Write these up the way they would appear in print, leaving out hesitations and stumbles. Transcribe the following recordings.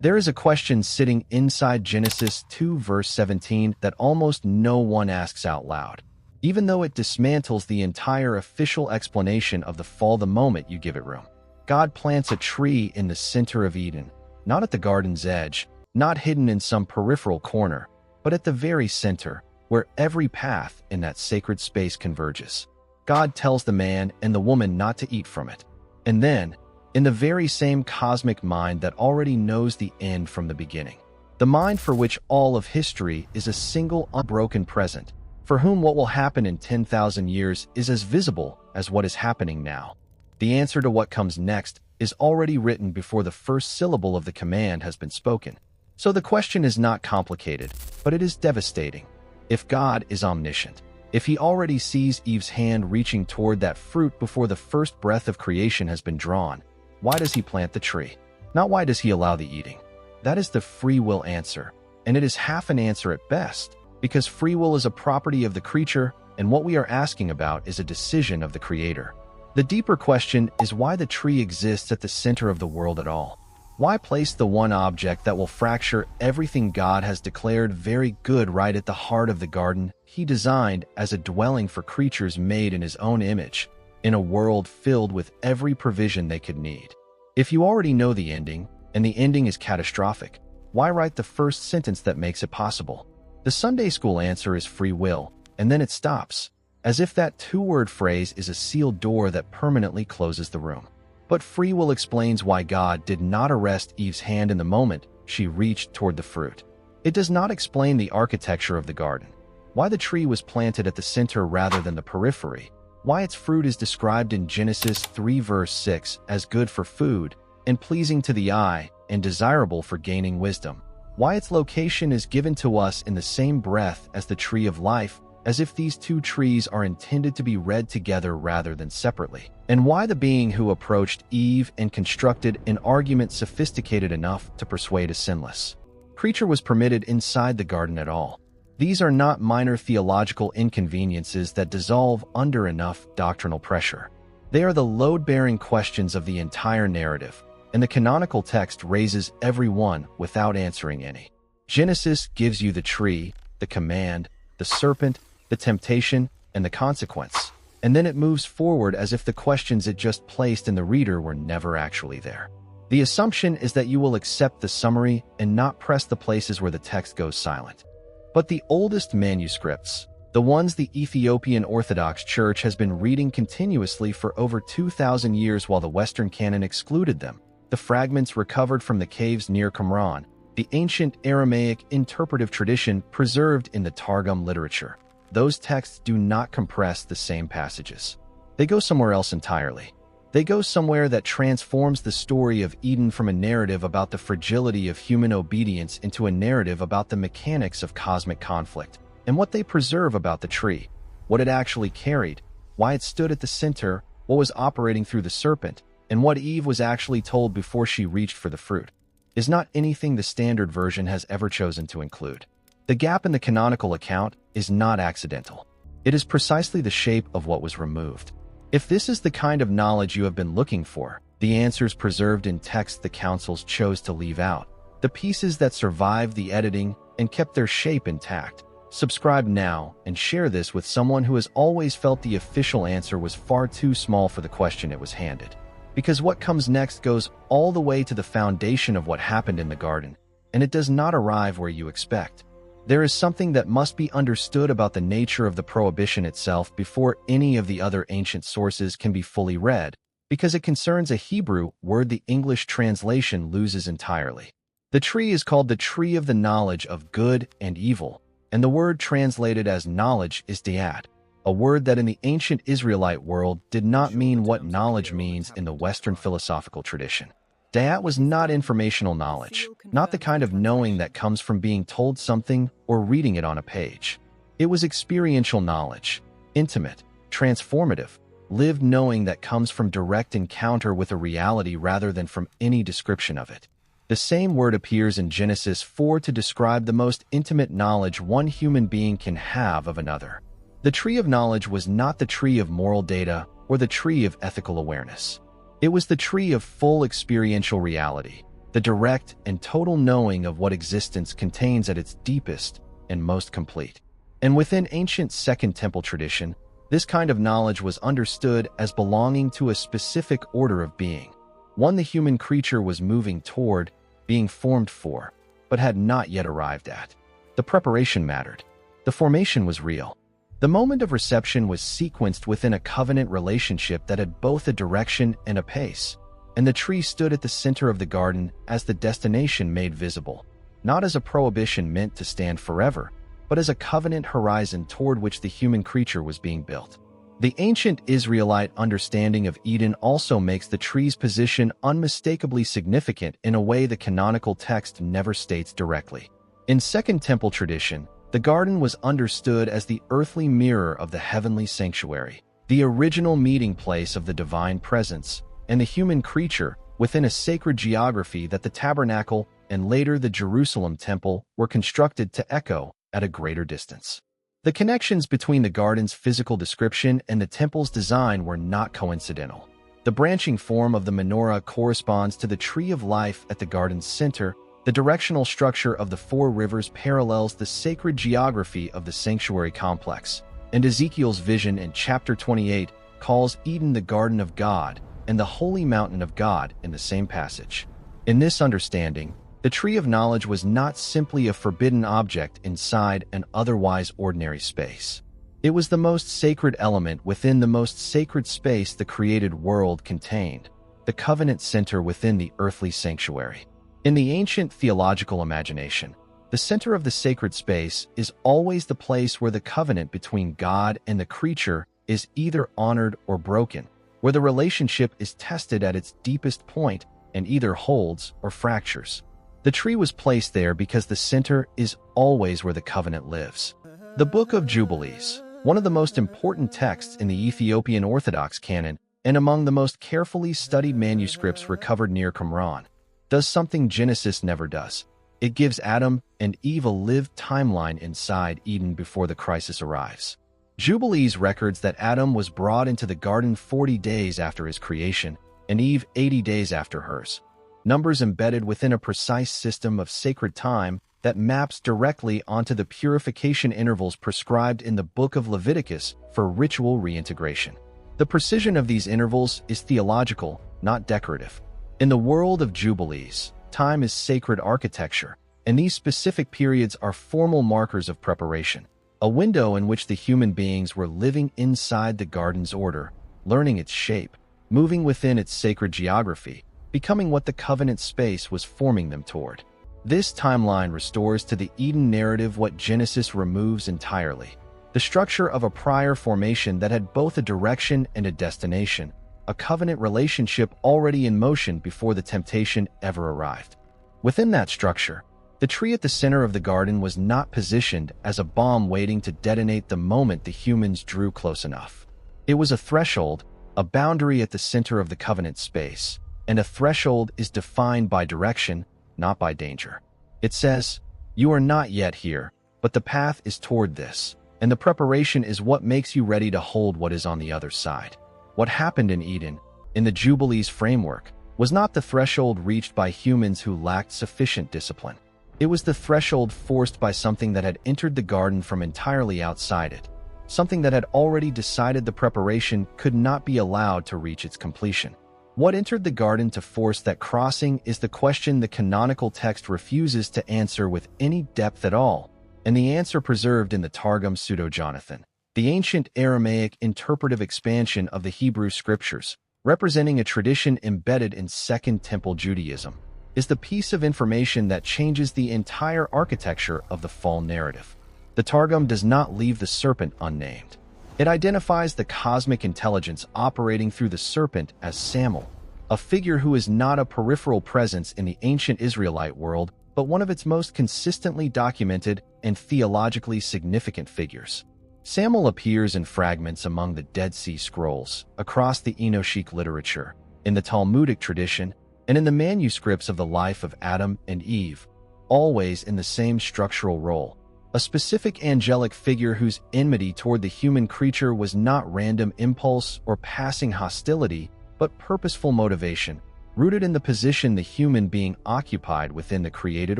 There is a question sitting inside Genesis 2 verse 17 that almost no one asks out loud, even though it dismantles the entire official explanation of the fall the moment you give it room. God plants a tree in the center of Eden, not at the garden's edge, not hidden in some peripheral corner, but at the very center, where every path in that sacred space converges. God tells the man and the woman not to eat from it. And then, in the very same cosmic mind that already knows the end from the beginning, the mind for which all of history is a single unbroken present, for whom what will happen in 10,000 years is as visible as what is happening now. The answer to what comes next is already written before the first syllable of the command has been spoken. So the question is not complicated, but it is devastating. If God is omniscient, if he already sees Eve's hand reaching toward that fruit before the first breath of creation has been drawn, why does he plant the tree? Not why does he allow the eating? That is the free will answer, and it is half an answer at best, because free will is a property of the creature, and what we are asking about is a decision of the Creator. The deeper question is why the tree exists at the center of the world at all. Why place the one object that will fracture everything God has declared very good right at the heart of the garden he designed as a dwelling for creatures made in his own image, in a world filled with every provision they could need? If you already know the ending, and the ending is catastrophic, why write the first sentence that makes it possible? The Sunday school answer is free will, and then it stops, as if that two-word phrase is a sealed door that permanently closes the room. But free will explains why God did not arrest Eve's hand in the moment she reached toward the fruit. It does not explain the architecture of the garden, why the tree was planted at the center rather than the periphery, why its fruit is described in Genesis 3 verse 6 as good for food and pleasing to the eye and desirable for gaining wisdom, why its location is given to us in the same breath as the tree of life, as if these two trees are intended to be read together rather than separately, and why the being who approached Eve and constructed an argument sophisticated enough to persuade a sinless creature was permitted inside the garden at all. These are not minor theological inconveniences that dissolve under enough doctrinal pressure. They are the load-bearing questions of the entire narrative, and the canonical text raises every one without answering any. Genesis gives you the tree, the command, the serpent, the temptation, and the consequence, and then it moves forward as if the questions it just placed in the reader were never actually there. The assumption is that you will accept the summary and not press the places where the text goes silent. But the oldest manuscripts, the ones the Ethiopian Orthodox Church has been reading continuously for over 2,000 years while the Western canon excluded them, the fragments recovered from the caves near Qumran, the ancient Aramaic interpretive tradition preserved in the Targum literature, those texts do not compress the same passages. They go somewhere else entirely. They go somewhere that transforms the story of Eden from a narrative about the fragility of human obedience into a narrative about the mechanics of cosmic conflict, and what they preserve about the tree, what it actually carried, why it stood at the center, what was operating through the serpent, and what Eve was actually told before she reached for the fruit, is not anything the standard version has ever chosen to include. The gap in the canonical account is not accidental. It is precisely the shape of what was removed. If this is the kind of knowledge you have been looking for, the answers preserved in text the councils chose to leave out, the pieces that survived the editing and kept their shape intact. Subscribe now and share this with someone who has always felt the official answer was far too small for the question it was handed. Because what comes next goes all the way to the foundation of what happened in the garden, and it does not arrive where you expect. There is something that must be understood about the nature of the prohibition itself before any of the other ancient sources can be fully read, because it concerns a Hebrew word the English translation loses entirely. The tree is called the tree of the knowledge of good and evil, and the word translated as knowledge is dayat, a word that in the ancient Israelite world did not mean what knowledge means in the Western philosophical tradition. Dayat was not informational knowledge, not the kind of knowing that comes from being told something or reading it on a page. It was experiential knowledge, intimate, transformative, lived knowing that comes from direct encounter with a reality rather than from any description of it. The same word appears in Genesis 4 to describe the most intimate knowledge one human being can have of another. The tree of knowledge was not the tree of moral data or the tree of ethical awareness. It was the tree of full experiential reality, the direct and total knowing of what existence contains at its deepest and most complete. And within ancient Second Temple tradition, this kind of knowledge was understood as belonging to a specific order of being, one the human creature was moving toward, being formed for, but had not yet arrived at. The preparation mattered. The formation was real. The moment of reception was sequenced within a covenant relationship that had both a direction and a pace, and the tree stood at the center of the garden as the destination made visible, not as a prohibition meant to stand forever, but as a covenant horizon toward which the human creature was being built. The ancient Israelite understanding of Eden also makes the tree's position unmistakably significant in a way the canonical text never states directly. In Second Temple tradition, the garden was understood as the earthly mirror of the heavenly sanctuary, the original meeting place of the divine presence, and the human creature within a sacred geography that the tabernacle and later the Jerusalem temple were constructed to echo at a greater distance. The connections between the garden's physical description and the temple's design were not coincidental. The branching form of the menorah corresponds to the tree of life at the garden's center. The directional structure of the four rivers parallels the sacred geography of the sanctuary complex, and Ezekiel's vision in chapter 28 calls Eden the garden of God and the holy mountain of God in the same passage. In this understanding, the tree of knowledge was not simply a forbidden object inside an otherwise ordinary space. It was the most sacred element within the most sacred space the created world contained, the covenant center within the earthly sanctuary. In the ancient theological imagination, the center of the sacred space is always the place where the covenant between God and the creature is either honored or broken, where the relationship is tested at its deepest point and either holds or fractures. The tree was placed there because the center is always where the covenant lives. The Book of Jubilees, one of the most important texts in the Ethiopian Orthodox canon and among the most carefully studied manuscripts recovered near Qumran, does something Genesis never does. It gives Adam and Eve a lived timeline inside Eden before the crisis arrives. Jubilees records that Adam was brought into the garden 40 days after his creation, and Eve 80 days after hers. Numbers embedded within a precise system of sacred time that maps directly onto the purification intervals prescribed in the Book of Leviticus for ritual reintegration. The precision of these intervals is theological, not decorative. In the world of Jubilees, time is sacred architecture, and these specific periods are formal markers of preparation, a window in which the human beings were living inside the garden's order, learning its shape, moving within its sacred geography, becoming what the covenant space was forming them toward. This timeline restores to the Eden narrative what Genesis removes entirely: the structure of a prior formation that had both a direction and a destination, a covenant relationship already in motion before the temptation ever arrived. Within that structure, the tree at the center of the garden was not positioned as a bomb waiting to detonate the moment the humans drew close enough. It was a threshold, a boundary at the center of the covenant space, and a threshold is defined by direction, not by danger. It says, "You are not yet here, but the path is toward this, and the preparation is what makes you ready to hold what is on the other side." What happened in Eden, in the Jubilees framework, was not the threshold reached by humans who lacked sufficient discipline. It was the threshold forced by something that had entered the garden from entirely outside it, something that had already decided the preparation could not be allowed to reach its completion. What entered the garden to force that crossing is the question the canonical text refuses to answer with any depth at all, and the answer preserved in the Targum Pseudo-Jonathan, the ancient Aramaic interpretive expansion of the Hebrew Scriptures, representing a tradition embedded in Second Temple Judaism, is the piece of information that changes the entire architecture of the fall narrative. The Targum does not leave the serpent unnamed. It identifies the cosmic intelligence operating through the serpent as Samael, a figure who is not a peripheral presence in the ancient Israelite world, but one of its most consistently documented and theologically significant figures. Samael appears in fragments among the Dead Sea Scrolls, across the Enochic literature, in the Talmudic tradition, and in the manuscripts of the life of Adam and Eve, always in the same structural role: a specific angelic figure whose enmity toward the human creature was not random impulse or passing hostility, but purposeful motivation, rooted in the position the human being occupied within the created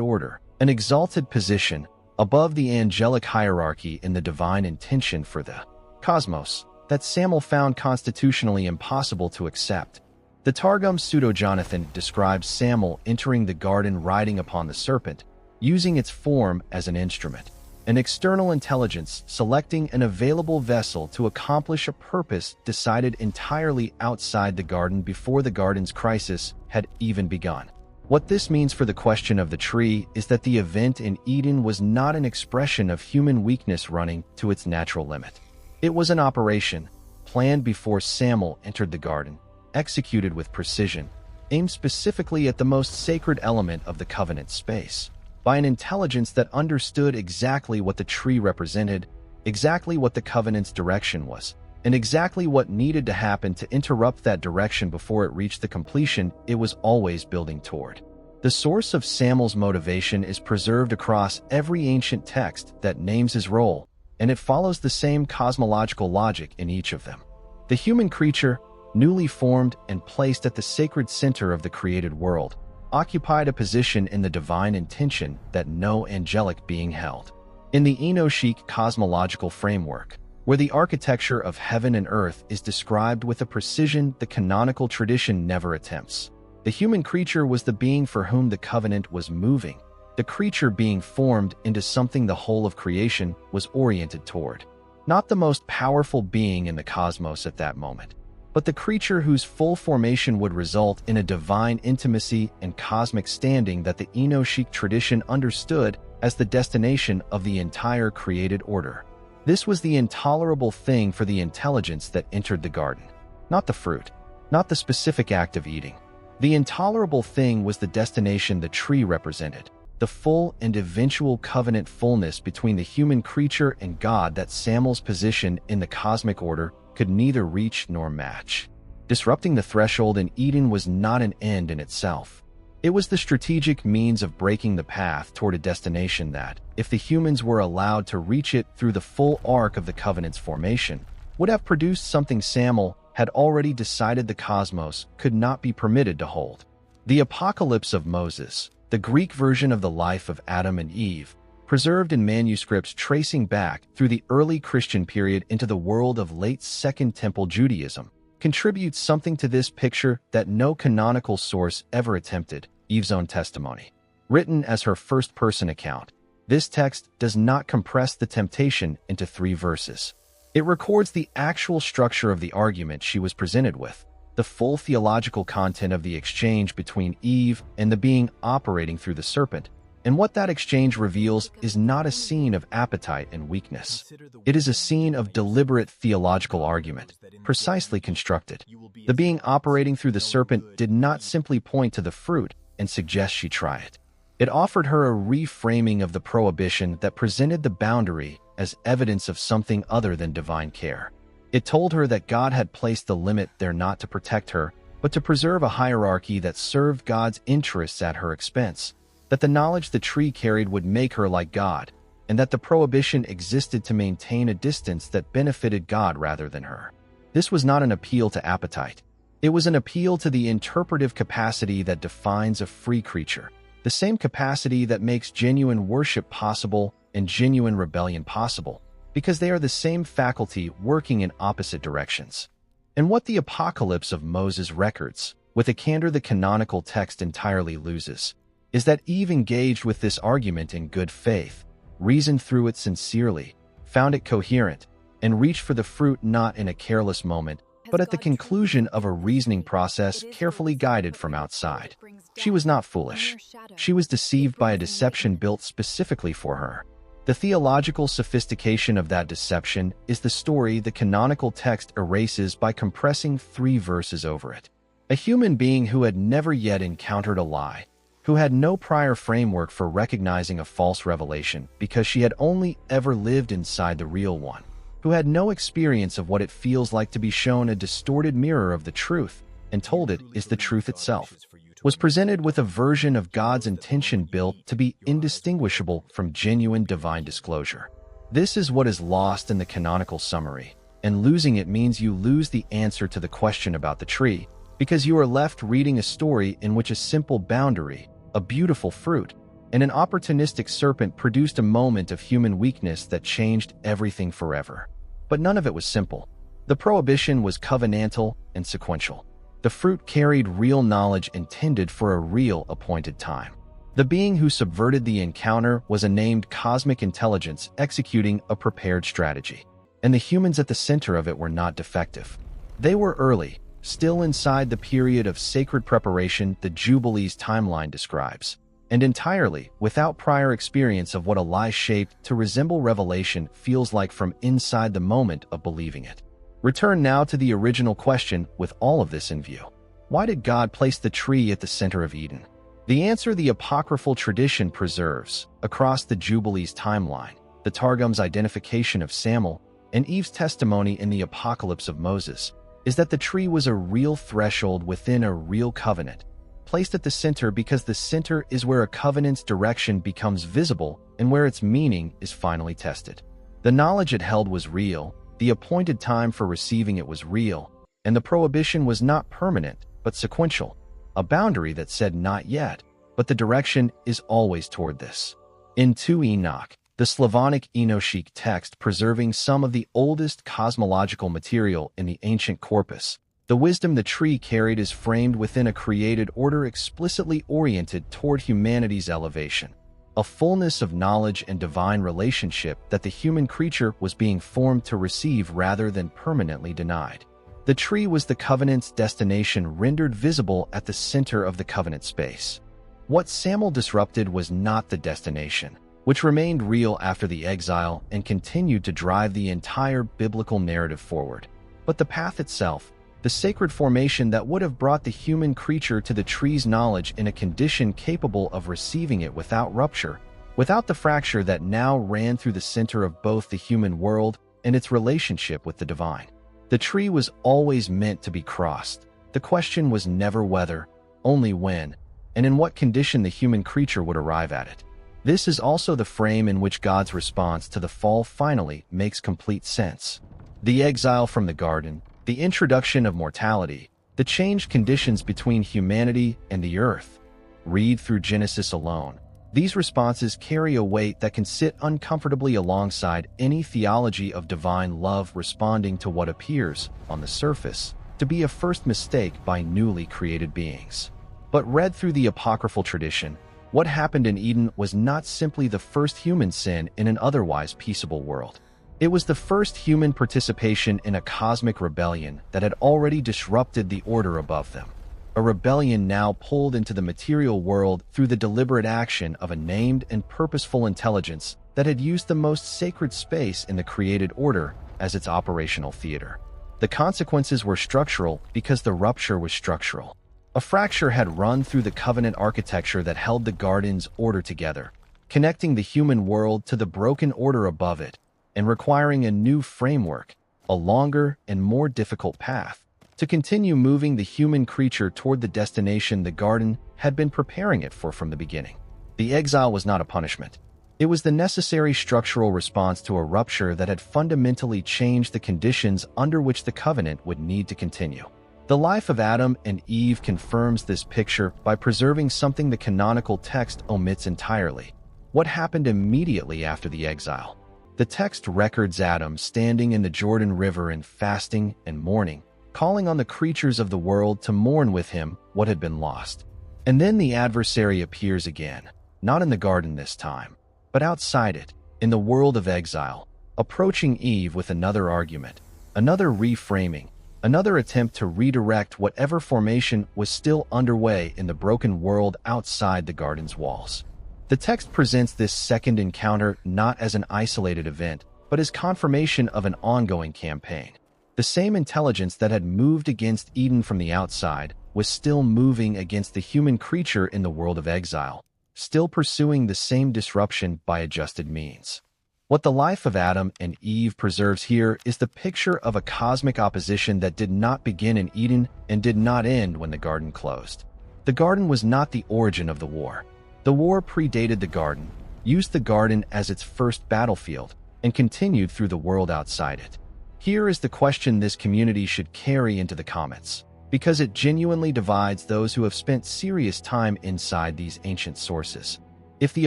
order, an exalted position above the angelic hierarchy in the divine intention for the cosmos that Samael found constitutionally impossible to accept. The Targum Pseudo-Jonathan describes Samael entering the garden riding upon the serpent, using its form as an instrument, an external intelligence selecting an available vessel to accomplish a purpose decided entirely outside the garden before the garden's crisis had even begun. What this means for the question of the tree is that the event in Eden was not an expression of human weakness running to its natural limit. It was an operation, planned before Samael entered the garden, executed with precision, aimed specifically at the most sacred element of the covenant space, by an intelligence that understood exactly what the tree represented, exactly what the covenant's direction was, and exactly what needed to happen to interrupt that direction before it reached the completion it was always building toward. The source of Samael's motivation is preserved across every ancient text that names his role, and it follows the same cosmological logic in each of them. The human creature, newly formed and placed at the sacred center of the created world, occupied a position in the divine intention that no angelic being held. In the Enochic cosmological framework, where the architecture of heaven and earth is described with a precision the canonical tradition never attempts, the human creature was the being for whom the covenant was moving, the creature being formed into something the whole of creation was oriented toward. Not the most powerful being in the cosmos at that moment, but the creature whose full formation would result in a divine intimacy and cosmic standing that the Enochic tradition understood as the destination of the entire created order. This was the intolerable thing for the intelligence that entered the garden. Not the fruit, not the specific act of eating. The intolerable thing was the destination the tree represented, the full and eventual covenant fullness between the human creature and God that Samael's position in the cosmic order could neither reach nor match. Disrupting the threshold in Eden was not an end in itself. It was the strategic means of breaking the path toward a destination that, if the humans were allowed to reach it through the full arc of the covenant's formation, would have produced something Samael had already decided the cosmos could not be permitted to hold. The Apocalypse of Moses, the Greek version of the life of Adam and Eve, preserved in manuscripts tracing back through the early Christian period into the world of late Second Temple Judaism, contributes something to this picture that no canonical source ever attempted: Eve's own testimony. Written as her first-person account, this text does not compress the temptation into 3 verses. It records the actual structure of the argument she was presented with, the full theological content of the exchange between Eve and the being operating through the serpent, and what that exchange reveals is not a scene of appetite and weakness. It is a scene of deliberate theological argument, precisely constructed. The being operating through the serpent did not simply point to the fruit and suggest she try it. It offered her a reframing of the prohibition that presented the boundary as evidence of something other than divine care. It told her that God had placed the limit there not to protect her, but to preserve a hierarchy that served God's interests at her expense, that the knowledge the tree carried would make her like God, and that the prohibition existed to maintain a distance that benefited God rather than her. This was not an appeal to appetite. It was an appeal to the interpretive capacity that defines a free creature, the same capacity that makes genuine worship possible and genuine rebellion possible, because they are the same faculty working in opposite directions. And what the Apocalypse of Moses records, with a candor the canonical text entirely loses, is that Eve engaged with this argument in good faith, reasoned through it sincerely, found it coherent, and reached for the fruit not in a careless moment, but at the conclusion of a reasoning process carefully guided from outside. She was not foolish. She was deceived by a deception built specifically for her. The theological sophistication of that deception is the story the canonical text erases by compressing 3 verses over it. A human being who had never yet encountered a lie, who had no prior framework for recognizing a false revelation because she had only ever lived inside the real one, who had no experience of what it feels like to be shown a distorted mirror of the truth and told it is the truth itself, was presented with a version of God's intention built to be indistinguishable from genuine divine disclosure. This is what is lost in the canonical summary, and losing it means you lose the answer to the question about the tree, because you are left reading a story in which a simple boundary, a beautiful fruit, and an opportunistic serpent produced a moment of human weakness that changed everything forever. But none of it was simple. The prohibition was covenantal and sequential. The fruit carried real knowledge intended for a real appointed time. The being who subverted the encounter was a named cosmic intelligence executing a prepared strategy. And the humans at the center of it were not defective. They were early, still inside the period of sacred preparation the Jubilees timeline describes, and entirely without prior experience of what a lie shaped to resemble revelation feels like from inside the moment of believing it. Return now to the original question with all of this in view. Why did God place the tree at the center of Eden? The answer the apocryphal tradition preserves, across the Jubilees timeline, the Targum's identification of Samael, and Eve's testimony in the Apocalypse of Moses, is that the tree was a real threshold within a real covenant, placed at the center because the center is where a covenant's direction becomes visible and where its meaning is finally tested. The knowledge it held was real, the appointed time for receiving it was real, and the prohibition was not permanent, but sequential, a boundary that said not yet, but the direction is always toward this. In 2 Enoch, the Slavonic Enochic text preserving some of the oldest cosmological material in the ancient corpus, the wisdom the tree carried is framed within a created order explicitly oriented toward humanity's elevation, a fullness of knowledge and divine relationship that the human creature was being formed to receive rather than permanently denied. The tree was the covenant's destination rendered visible at the center of the covenant space. What Samael disrupted was not the destination, which remained real after the exile and continued to drive the entire biblical narrative forward, but the path itself, the sacred formation that would have brought the human creature to the tree's knowledge in a condition capable of receiving it without rupture, without the fracture that now ran through the center of both the human world and its relationship with the divine. The tree was always meant to be crossed. The question was never whether, only when, and in what condition the human creature would arrive at it. This is also the frame in which God's response to the fall finally makes complete sense. The exile from the garden, the introduction of mortality, the changed conditions between humanity and the earth. Read through Genesis alone. These responses carry a weight that can sit uncomfortably alongside any theology of divine love responding to what appears, on the surface, to be a first mistake by newly created beings. But read through the apocryphal tradition, what happened in Eden was not simply the first human sin in an otherwise peaceable world. It was the first human participation in a cosmic rebellion that had already disrupted the order above them. A rebellion now pulled into the material world through the deliberate action of a named and purposeful intelligence that had used the most sacred space in the created order as its operational theater. The consequences were structural because the rupture was structural. A fracture had run through the covenant architecture that held the garden's order together, connecting the human world to the broken order above it, and requiring a new framework, a longer and more difficult path, to continue moving the human creature toward the destination the garden had been preparing it for from the beginning. The exile was not a punishment. It was the necessary structural response to a rupture that had fundamentally changed the conditions under which the covenant would need to continue. The life of Adam and Eve confirms this picture by preserving something the canonical text omits entirely: what happened immediately after the exile. The text records Adam standing in the Jordan River in fasting and mourning, calling on the creatures of the world to mourn with him what had been lost. And then the adversary appears again, not in the garden this time, but outside it, in the world of exile, approaching Eve with another argument, another reframing, another attempt to redirect whatever formation was still underway in the broken world outside the garden's walls. The text presents this second encounter not as an isolated event, but as confirmation of an ongoing campaign. The same intelligence that had moved against Eden from the outside was still moving against the human creature in the world of exile, still pursuing the same disruption by adjusted means. What the life of Adam and Eve preserves here is the picture of a cosmic opposition that did not begin in Eden and did not end when the garden closed. The garden was not the origin of the war. The war predated the garden, used the garden as its first battlefield, and continued through the world outside it. Here is the question this community should carry into the comments. because it genuinely divides those who have spent serious time inside these ancient sources. If the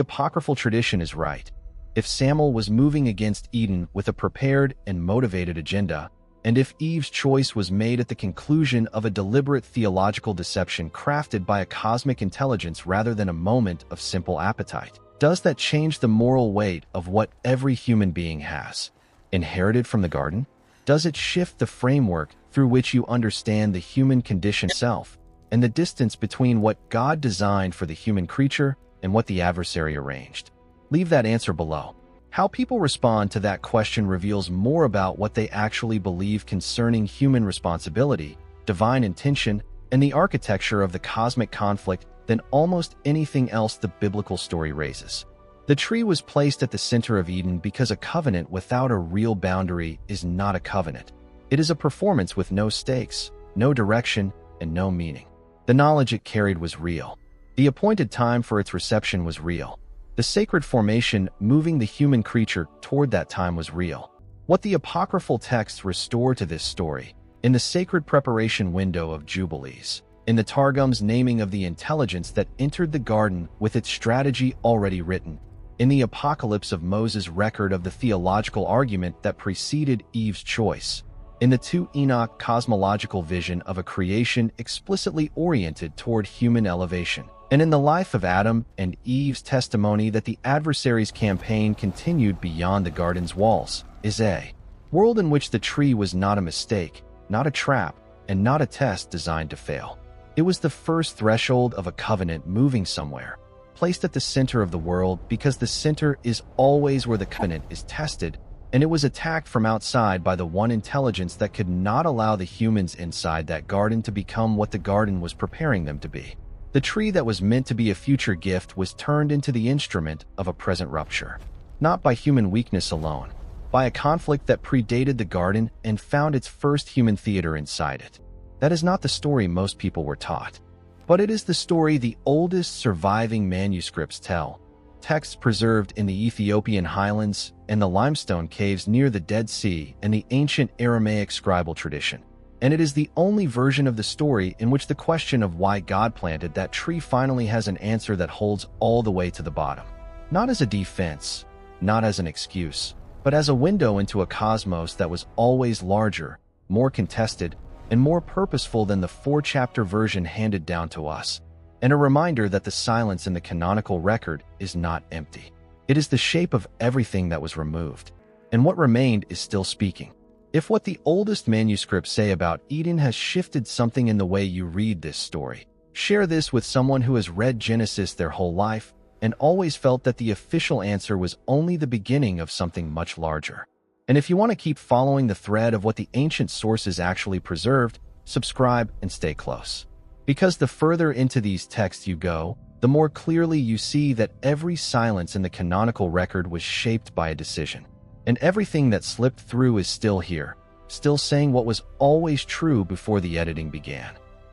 apocryphal tradition is right, if Samael was moving against Eden with a prepared and motivated agenda, and if Eve's choice was made at the conclusion of a deliberate theological deception crafted by a cosmic intelligence rather than a moment of simple appetite, does that change the moral weight of what every human being has inherited from the garden? Does it shift the framework through which you understand the human condition itself and the distance between what God designed for the human creature and what the adversary arranged? Leave that answer below. How people respond to that question reveals more about what they actually believe concerning human responsibility, divine intention, and the architecture of the cosmic conflict than almost anything else the biblical story raises. The tree was placed at the center of Eden because a covenant without a real boundary is not a covenant. It is a performance with no stakes, no direction, and no meaning. The knowledge it carried was real. The appointed time for its reception was real. The sacred formation moving the human creature toward that time was real. What the apocryphal texts restore to this story, in the sacred preparation window of Jubilees, in the Targum's naming of the intelligence that entered the garden with its strategy already written, in the apocalypse of Moses' record of the theological argument that preceded Eve's choice, in the 2 Enoch cosmological vision of a creation explicitly oriented toward human elevation, and in the life of Adam and Eve's testimony that the adversary's campaign continued beyond the garden's walls, is a world in which the tree was not a mistake, not a trap, and not a test designed to fail. It was the first threshold of a covenant moving somewhere, placed at the center of the world because the center is always where the covenant is tested, and it was attacked from outside by the one intelligence that could not allow the humans inside that garden to become what the garden was preparing them to be. The tree that was meant to be a future gift was turned into the instrument of a present rupture, not by human weakness alone, by a conflict that predated the garden and found its first human theater inside it. That is not the story most people were taught, but it is the story the oldest surviving manuscripts tell, texts preserved in the Ethiopian highlands and the limestone caves near the Dead Sea and the ancient Aramaic scribal tradition. And it is the only version of the story in which the question of why God planted that tree finally has an answer that holds all the way to the bottom. Not as a defense, not as an excuse, but as a window into a cosmos that was always larger, more contested, and more purposeful than the 4-chapter version handed down to us, and a reminder that the silence in the canonical record is not empty. It is the shape of everything that was removed, and what remained is still speaking. If what the oldest manuscripts say about Eden has shifted something in the way you read this story, share this with someone who has read Genesis their whole life and always felt that the official answer was only the beginning of something much larger. And if you want to keep following the thread of what the ancient sources actually preserved, subscribe and stay close. Because the further into these texts you go, the more clearly you see that every silence in the canonical record was shaped by a decision. And everything that slipped through is still here, still saying what was always true before the editing began.